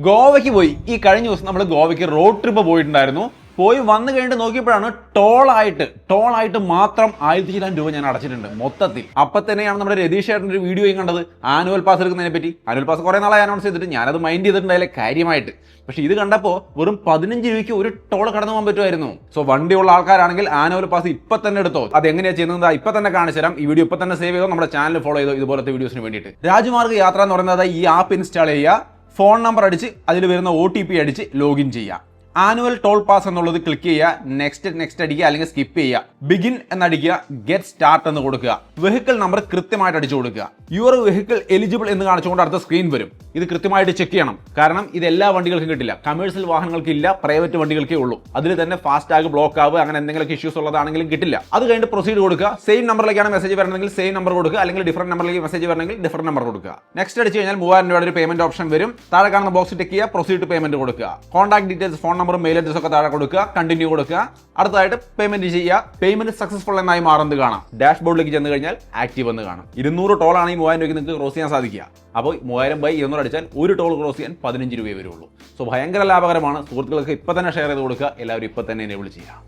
ഗോവയ്ക്ക് പോയി. ഈ കഴിഞ്ഞ ദിവസം നമ്മൾ ഗോവയ്ക്ക് റോഡ് ട്രിപ്പ് പോയിട്ടുണ്ടായിരുന്നു. പോയി വന്നു കഴിഞ്ഞിട്ട് നോക്കിയപ്പോഴാണ് ടോളായിട്ട് മാത്രം 1000 രൂപ ഞാൻ അടച്ചിട്ടുണ്ട് മൊത്തത്തിൽ. അപ്പൊ തന്നെയാണ് നമ്മുടെ രതീഷ് ചേട്ടൻ്റെ ഒരു വീഡിയോയും കണ്ടത് ആനുവൽ പാസ് എടുക്കുന്നതിനെ പറ്റി. ആനുവൽ പാസ് കുറെ നാളായി അനൗൺസ് ചെയ്തിട്ട് ഞാനത് മൈൻഡ് ചെയ്തിട്ടുണ്ടായില്ല കാര്യമായിട്ട്. പക്ഷെ ഇത് കണ്ടപ്പോൾ വെറും 15 രൂപയ്ക്ക് ഒരു ടോൾ കടന്നു പോകാൻ പറ്റുമായിരുന്നു. സോ വണ്ടിയുള്ള ആൾക്കാരാണെങ്കിൽ ആനുവൽ പാസ് ഇപ്പൊ തന്നെ എടുത്തോ. അത് എങ്ങനെയാ ചെയ്യുന്നത് ഇപ്പൊ തന്നെ കാണിച്ചു തരാം. ഈ വീഡിയോ ഇപ്പൊ തന്നെ സേവ് ചെയ്തോ, നമ്മുടെ ചാനൽ ഫോളോ ചെയ്തോ ഇതുപോലത്തെ വീഡിയോസിന് വേണ്ടിയിട്ട്. രാജ്മാർഗ് യാത്ര എന്ന് പറയുന്നത് ഈ ആപ്പ് ഇൻസ്റ്റാൾ ചെയ്യുക, ഫോൺ നമ്പർ അടിച്ച് അതിൽ വരുന്ന OTP അടിച്ച് ലോഗിൻ ചെയ്യുക. ആനുവൽ ടോൾ പാസ് എന്നുള്ളത് ക്ലിക്ക് ചെയ്യുക, നെക്സ്റ്റ് അടിക്കുക അല്ലെങ്കിൽ സ്കിപ്പ് ചെയ്യുക, ബിഗിൻ എന്നടിക്കുക, ഗെറ്റ് സ്റ്റാർട്ട് എന്ന് കൊടുക്കുക, വെഹിക്കിൾ നമ്പർ കൃത്യമായിട്ട് അടിച്ചു കൊടുക്കുക. യുവർ വെഹിക്കിൾ എലിജിബിൾ എന്ന് കാണിച്ചുകൊണ്ട് അടുത്ത സ്ക്രീൻ വരും. ഇത് കൃത്യമായിട്ട് ചെക്ക് ചെയ്യണം, കാരണം ഇത് എല്ലാ വണ്ടികൾക്കും കിട്ടില്ല. കമേഴ്ഷ്യൽ വാഹനങ്ങൾക്ക് ഇല്ല, പ്രൈവറ്റ് വണ്ടികൾക്കേ ഉള്ളൂ. അതിൽ തന്നെ ഫാസ്റ്റാഗ്, ബ്ലോക്ക് ആവുക അങ്ങനെ എന്തെങ്കിലും ഇഷ്യൂസ് ഉള്ളതാണെങ്കിലും കിട്ടില്ല. അത് കഴിഞ്ഞിട്ട് പ്രൊസീഡ് കൊടുക്കുക. സെയിം നമ്പറിലേക്കാണ് മെസ്സേജ് വരണമെങ്കിൽ സെയിം നമ്പർ കൊടുക്കുക, അല്ലെങ്കിൽ ഡിഫറെന്റ് നമ്പറിലേക്ക് മെസ്സേജ് വരണമെങ്കിൽ ഡിഫറെന്റ് നമ്പർ കൊടുക്കുക. നെക്സ്റ്റ് അടിച്ച് കഴിഞ്ഞാൽ 3000 രൂപയുടെ ഒരു പേയ്മെന്റ് ഓപ്ഷൻ വരും. താഴെ കാണുന്ന ബോക്സ് ടിക്ക് ചെയ്യുക, പ്രൊസീഡ് ടു പേയ്മെന്റ് കൊടുക്കുക. കോൺടാക്ട് ഡീറ്റെയിൽസ്, ഫോൺ നമ്പറും മെയിൽ അഡ്രസ് ഒക്കെ താഴെ കൊടുക്കുക, കണ്ടിന്യൂ കൊടുക്കുക. അടുത്തതായിട്ട് പേയ്മെന്റ് ചെയ്യുക. പേയ്മെന്റ് സക്സസ്ഫുൾ എന്നായി മാറുന്നത് കാണാം. ഡാഷ്ബോർഡിലേക്ക് ചെന്ന് കഴിഞ്ഞാൽ ആക്റ്റീവ് എന്ന് കാണാം. 200 ടോളാണ് ഈ 3000 രൂപയ്ക്ക് നിങ്ങൾക്ക് ക്രോസ് ചെയ്യാൻ സാധിക്കുക. അപ്പോൾ 3000/200 അടിച്ചാൽ ഒരു ടോൾ ക്രോസ് ചെയ്യാൻ 15 രൂപയെ വരുള്ളൂ. സോ ഭയങ്കര ലാഭകരമാണ്. സുഹൃത്തുക്കൾക്ക് ഇപ്പൊ തന്നെ ഷെയർ ചെയ്ത് കൊടുക്കുക. എല്ലാവരും ഇപ്പൊ തന്നെ എനേബിൾ ചെയ്യുക.